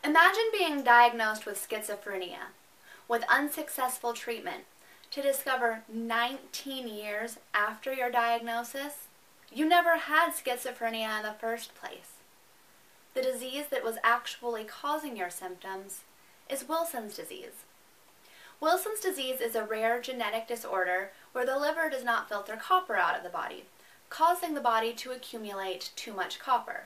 Imagine being diagnosed with schizophrenia, with unsuccessful treatment, to discover 19 years after your diagnosis, you never had schizophrenia in the first place. The disease that was actually causing your symptoms is Wilson's disease. Wilson's disease is a rare genetic disorder where the liver does not filter copper out of the body, causing the body to accumulate too much copper.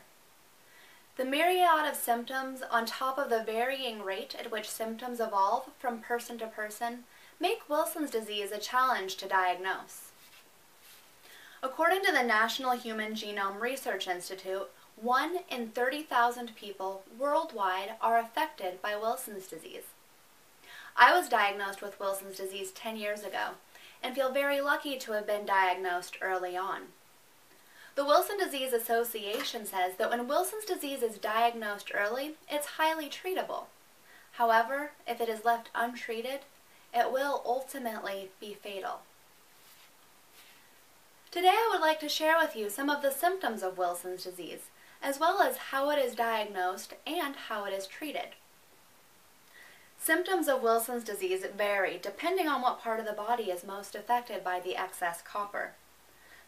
The myriad of symptoms, on top of the varying rate at which symptoms evolve from person to person, make Wilson's disease a challenge to diagnose. According to the National Human Genome Research Institute, 1 in 30,000 people worldwide are affected by Wilson's disease. I was diagnosed with Wilson's disease 10 years ago and feel very lucky to have been diagnosed early on. The Wilson Disease Association says that when Wilson's disease is diagnosed early, it's highly treatable. However, if it is left untreated, it will ultimately be fatal. Today I would like to share with you some of the symptoms of Wilson's disease, as well as how it is diagnosed and how it is treated. Symptoms of Wilson's disease vary depending on what part of the body is most affected by the excess copper.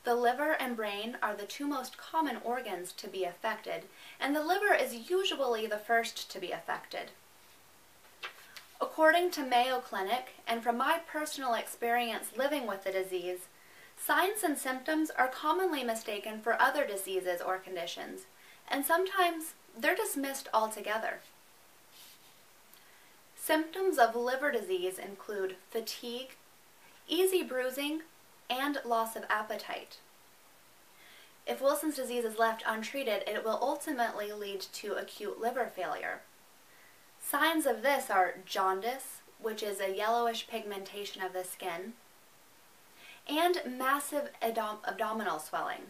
The liver and brain are the two most common organs to be affected, and the liver is usually the first to be affected. According to Mayo Clinic, and from my personal experience living with the disease, signs and symptoms are commonly mistaken for other diseases or conditions, and sometimes they're dismissed altogether. Symptoms of liver disease include fatigue, easy bruising, and loss of appetite. If Wilson's disease is left untreated, it will ultimately lead to acute liver failure. Signs of this are jaundice, which is a yellowish pigmentation of the skin, and massive abdominal swelling.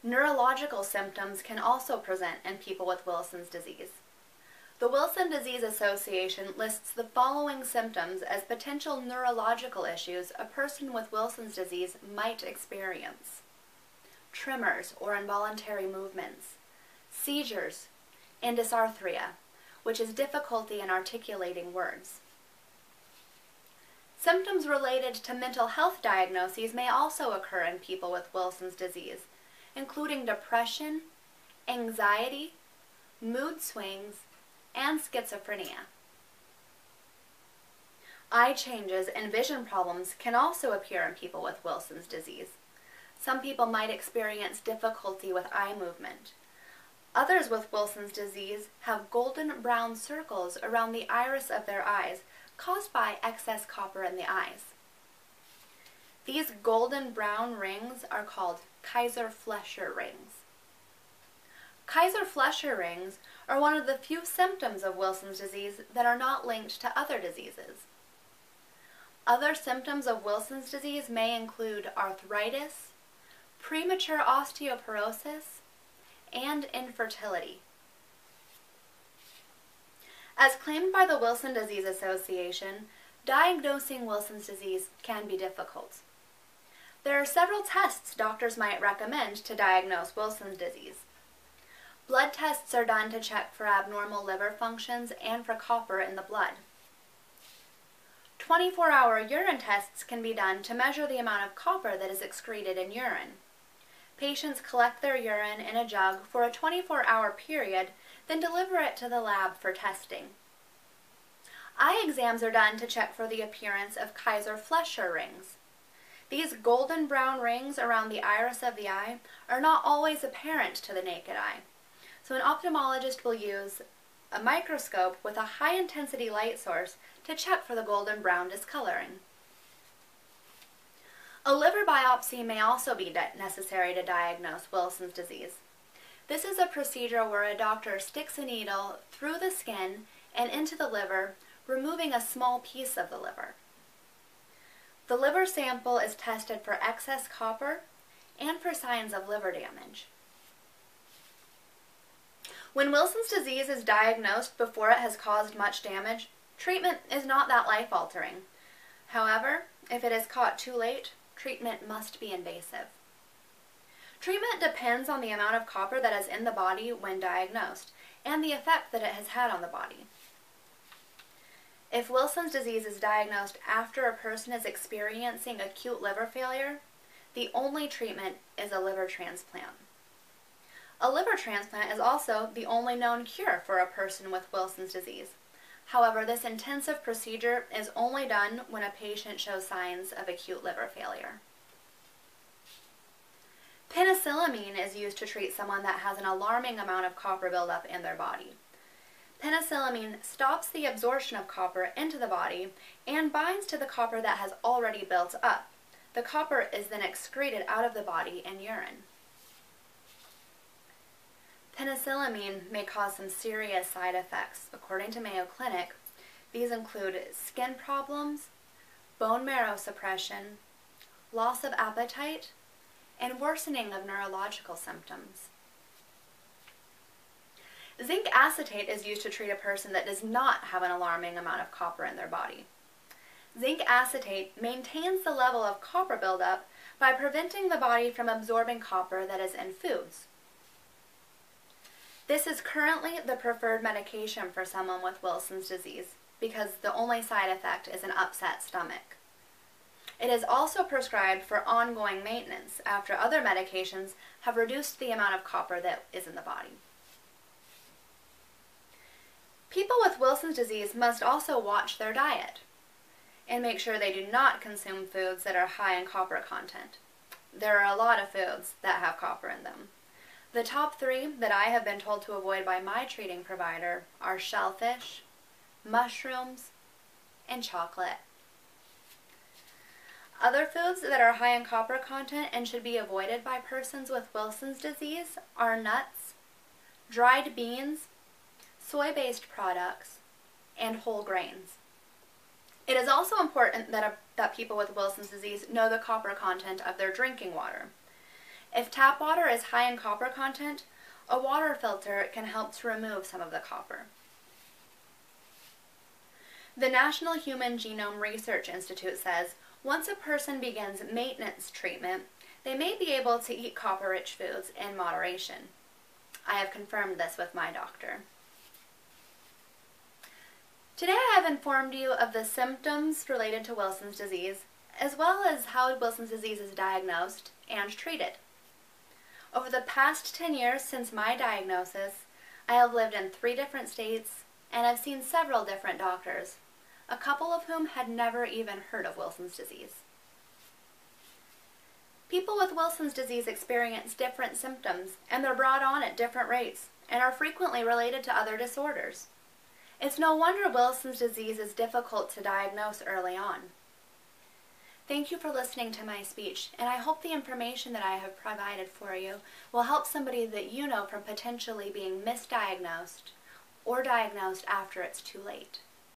Neurological symptoms can also present in people with Wilson's disease. The Wilson Disease Association lists the following symptoms as potential neurological issues a person with Wilson's disease might experience: tremors or involuntary movements, seizures, and dysarthria, which is difficulty in articulating words. Symptoms related to mental health diagnoses may also occur in people with Wilson's disease, including depression, anxiety, mood swings, and schizophrenia. Eye changes and vision problems can also appear in people with Wilson's disease. Some people might experience difficulty with eye movement. Others with Wilson's disease have golden brown circles around the iris of their eyes caused by excess copper in the eyes. These golden brown rings are called Kaiser-Fleischer rings. Kaiser-Fleischer rings are one of the few symptoms of Wilson's disease that are not linked to other diseases. Other symptoms of Wilson's disease may include arthritis, premature osteoporosis, and infertility. As claimed by the Wilson Disease Association, diagnosing Wilson's disease can be difficult. There are several tests doctors might recommend to diagnose Wilson's disease. Blood tests are done to check for abnormal liver functions and for copper in the blood. 24-hour urine tests can be done to measure the amount of copper that is excreted in urine. Patients collect their urine in a jug for a 24-hour period, then deliver it to the lab for testing. Eye exams are done to check for the appearance of Kaiser-Fleischer rings. These golden brown rings around the iris of the eye are not always apparent to the naked eye. So an ophthalmologist will use a microscope with a high-intensity light source to check for the golden brown discoloring. A liver biopsy may also be necessary to diagnose Wilson's disease. This is a procedure where a doctor sticks a needle through the skin and into the liver, removing a small piece of the liver. The liver sample is tested for excess copper and for signs of liver damage. When Wilson's disease is diagnosed before it has caused much damage, treatment is not that life-altering. However, if it is caught too late, treatment must be invasive. Treatment depends on the amount of copper that is in the body when diagnosed and the effect that it has had on the body. If Wilson's disease is diagnosed after a person is experiencing acute liver failure, the only treatment is a liver transplant. A liver transplant is also the only known cure for a person with Wilson's disease. However, this intensive procedure is only done when a patient shows signs of acute liver failure. Penicillamine is used to treat someone that has an alarming amount of copper buildup in their body. Penicillamine stops the absorption of copper into the body and binds to the copper that has already built up. The copper is then excreted out of the body in urine. Penicillamine may cause some serious side effects. According to Mayo Clinic, these include skin problems, bone marrow suppression, loss of appetite, and worsening of neurological symptoms. Zinc acetate is used to treat a person that does not have an alarming amount of copper in their body. Zinc acetate maintains the level of copper buildup by preventing the body from absorbing copper that is in foods. This is currently the preferred medication for someone with Wilson's disease because the only side effect is an upset stomach. It is also prescribed for ongoing maintenance after other medications have reduced the amount of copper that is in the body. People with Wilson's disease must also watch their diet and make sure they do not consume foods that are high in copper content. There are a lot of foods that have copper in them. The top 3 that I have been told to avoid by my treating provider are shellfish, mushrooms, and chocolate. Other foods that are high in copper content and should be avoided by persons with Wilson's disease are nuts, dried beans, soy-based products, and whole grains. It is also important that people with Wilson's disease know the copper content of their drinking water. If tap water is high in copper content, a water filter can help to remove some of the copper. The National Human Genome Research Institute says once a person begins maintenance treatment, they may be able to eat copper-rich foods in moderation. I have confirmed this with my doctor. Today I have informed you of the symptoms related to Wilson's disease, as well as how Wilson's disease is diagnosed and treated. Over the past 10 years since my diagnosis, I have lived in 3 different states and have seen several different doctors, a couple of whom had never even heard of Wilson's disease. People with Wilson's disease experience different symptoms, and they're brought on at different rates and are frequently related to other disorders. It's no wonder Wilson's disease is difficult to diagnose early on. Thank you for listening to my speech, and I hope the information that I have provided for you will help somebody that you know from potentially being misdiagnosed or diagnosed after it's too late.